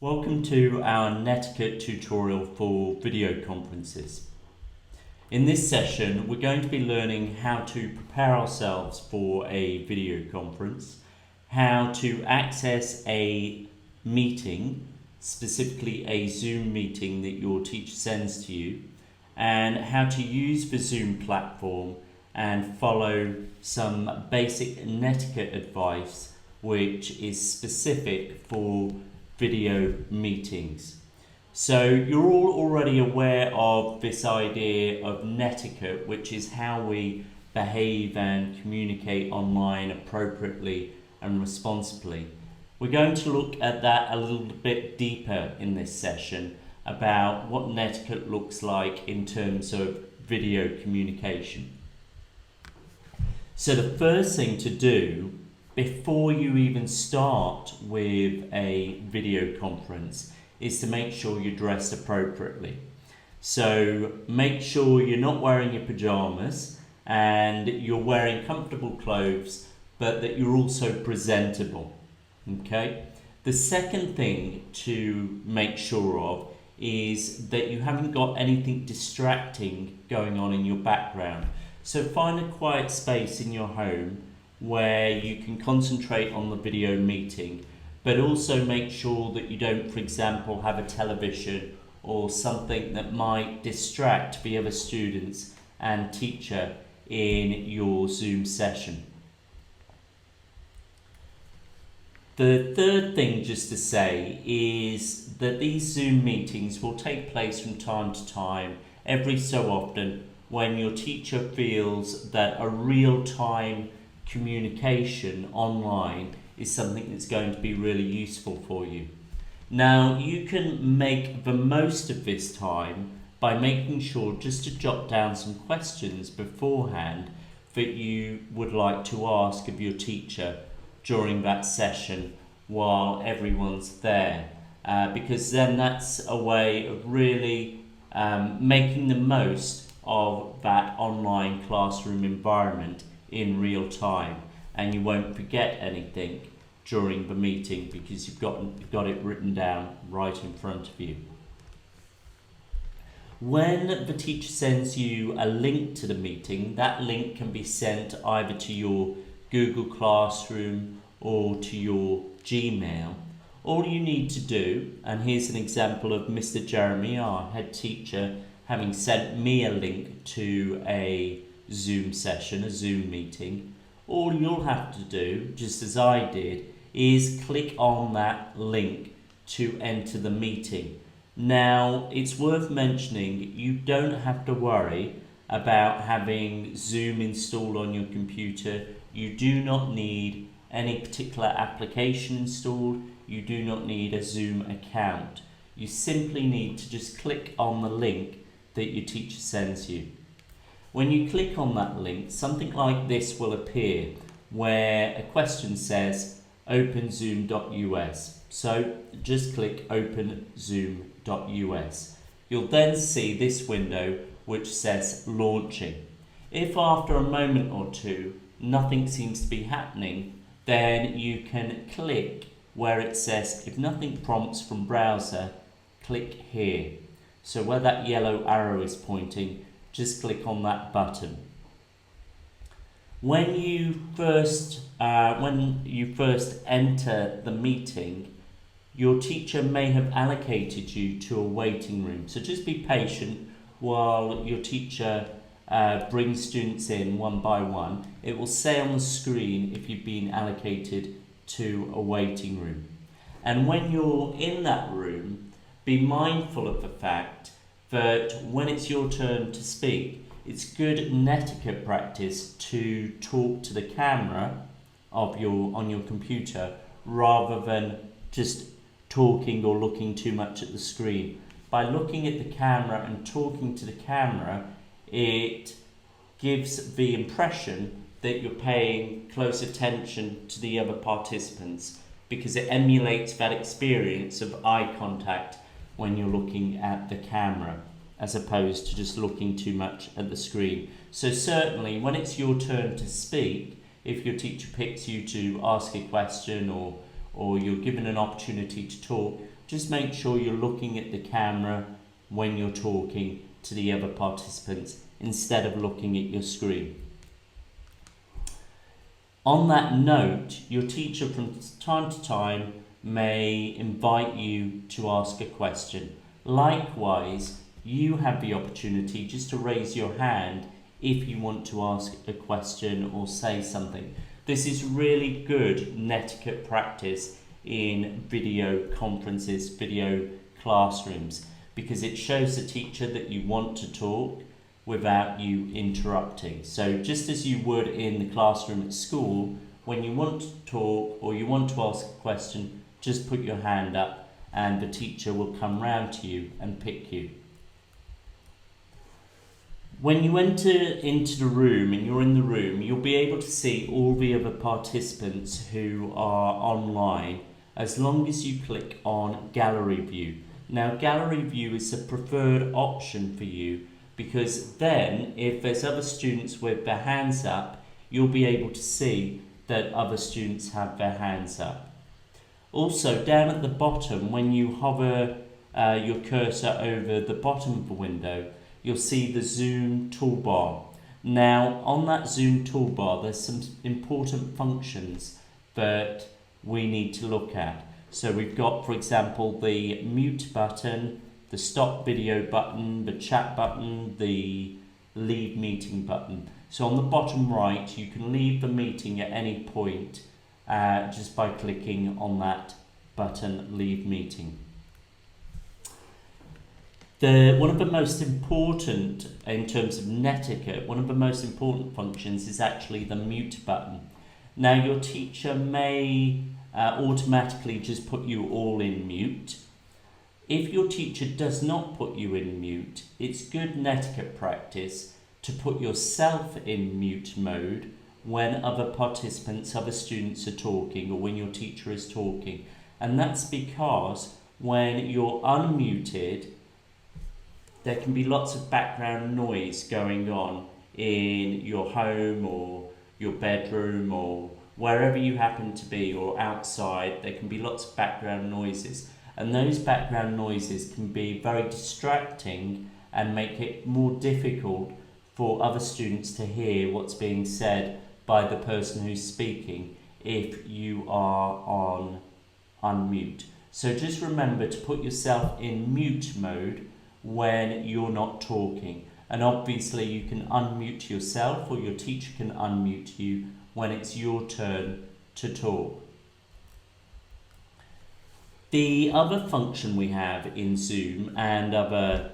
Welcome to our Netiquette tutorial for video conferences. In this session, we're going to be learning how to prepare ourselves for a video conference, how to access a meeting, specifically a Zoom meeting that your teacher sends to you, and how to use the Zoom platform and follow some basic netiquette advice which is specific for video meetings. So you're all already aware of this idea of netiquette, which is how we behave and communicate online appropriately and responsibly. We're going to look at that a little bit deeper in this session about what netiquette looks like in terms of video communication. So the first thing to do before you even start with a video conference is to make sure you're dressed appropriately. So make sure you're not wearing your pajamas and you're wearing comfortable clothes, but that you're also presentable. Okay? The second thing to make sure of is that you haven't got anything distracting going on in your background. So find a quiet space in your home where you can concentrate on the video meeting, but also make sure that you don't, for example, have a television or something that might distract the other students and teacher in your Zoom session. The third thing just to say is that these Zoom meetings will take place from time to time, every so often, when your teacher feels that a real-time communication online is something that's going to be really useful for you. Now, you can make the most of this time by making sure just to jot down some questions beforehand that you would like to ask of your teacher during that session while everyone's there, because then that's a way of really making the most of that online classroom environment in real time, and you won't forget anything during the meeting because you've got it written down right in front of you. When the teacher sends you a link to the meeting, that link can be sent either to your Google Classroom or to your Gmail. All you need to do, and here's an example of Mr. Jeremy, our head teacher, having sent me a link to a Zoom session, a Zoom meeting. All you'll have to do, just as I did, is click on that link to enter the meeting. Now, it's worth mentioning you don't have to worry about having Zoom installed on your computer. You do not need any particular application installed. You do not need a Zoom account. You simply need to just click on the link that your teacher sends you. When you click on that link, something like this will appear where a question says openzoom.us. So just click openzoom.us. You'll then see this window which says launching. If after a moment or two nothing seems to be happening, then you can click where it says if nothing prompts from browser, click here. So where that yellow arrow is pointing, just click on that button. When you first enter the meeting, your teacher may have allocated you to a waiting room. So just be patient while your teacher brings students in one by one. It will say on the screen if you've been allocated to a waiting room. And when you're in that room, be mindful of the fact that when it's your turn to speak, it's good netiquette practice to talk to the camera on your computer rather than just talking or looking too much at the screen. By looking at the camera and talking to the camera, it gives the impression that you're paying close attention to the other participants because it emulates that experience of eye contact when you're looking at the camera as opposed to just looking too much at the screen. So certainly when it's your turn to speak, if your teacher picks you to ask a question or you're given an opportunity to talk, just make sure you're looking at the camera when you're talking to the other participants instead of looking at your screen. On that note, your teacher from time to time may invite you to ask a question. Likewise, you have the opportunity just to raise your hand if you want to ask a question or say something. This is really good netiquette practice in video conferences, video classrooms, because it shows the teacher that you want to talk without you interrupting. So just as you would in the classroom at school, when you want to talk or you want to ask a question, just put your hand up and the teacher will come round to you and pick you. When you enter into the room and you're in the room, you'll be able to see all the other participants who are online as long as you click on Gallery View. Now, Gallery View is a preferred option for you because then if there's other students with their hands up, you'll be able to see that other students have their hands up. Also, down at the bottom, when you hover your cursor over the bottom of the window, you'll see the Zoom toolbar. Now, on that Zoom toolbar, there's some important functions that we need to look at. So we've got, for example, the mute button, the stop video button, the chat button, the leave meeting button. So on the bottom right, you can leave the meeting at any point just by clicking on that button, leave meeting. One of the most important, in terms of netiquette, one of the most important functions is actually the mute button. Now, your teacher may automatically just put you all in mute. If your teacher does not put you in mute, it's good netiquette practice to put yourself in mute mode when other participants, other students are talking or when your teacher is talking. And that's because when you're unmuted, there can be lots of background noise going on in your home or your bedroom or wherever you happen to be, or outside. There can be lots of background noises, and those background noises can be very distracting and make it more difficult for other students to hear what's being said by the person who's speaking if you are on unmute. So just remember to put yourself in mute mode when you're not talking, and obviously you can unmute yourself or your teacher can unmute you when it's your turn to talk. The other function we have in Zoom and other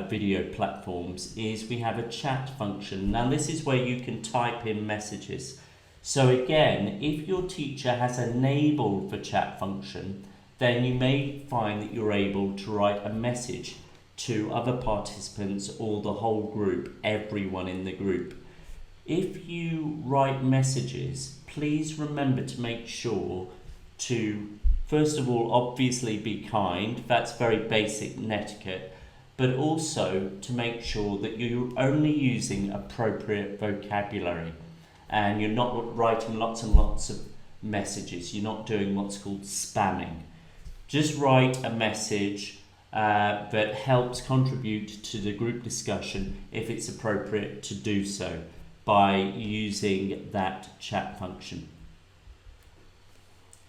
video platforms is we have a chat function. Now this is where you can type in messages. So again, if your teacher has enabled the chat function, then you may find that you're able to write a message to other participants or the whole group, everyone in the group. If you write messages, please remember to make sure to, first of all, obviously be kind. That's very basic netiquette, but also to make sure that you're only using appropriate vocabulary and you're not writing lots and lots of messages. You're not doing what's called spamming. Just write a message that helps contribute to the group discussion if it's appropriate to do so by using that chat function.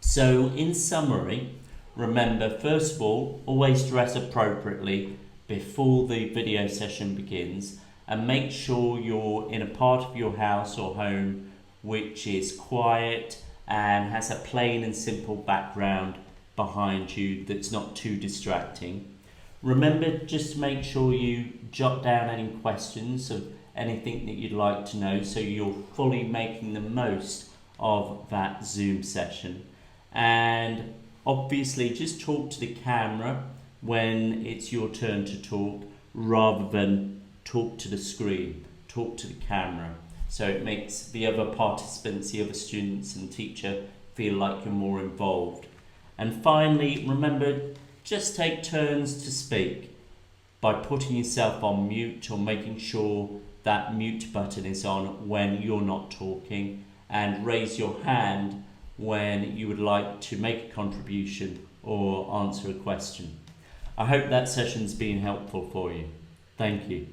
So in summary, remember, first of all, always dress appropriately before the video session begins, and make sure you're in a part of your house or home which is quiet and has a plain and simple background behind you that's not too distracting. Remember just to make sure you jot down any questions of anything that you'd like to know, so you're fully making the most of that Zoom session. And obviously just talk to the camera when it's your turn to talk, rather than talk to the screen. Talk to the camera, so it makes the other participants, the other students and teacher feel like you're more involved. And finally, remember, just take turns to speak by putting yourself on mute or making sure that mute button is on when you're not talking, and raise your hand when you would like to make a contribution or answer a question. I hope that session's been helpful for you. Thank you.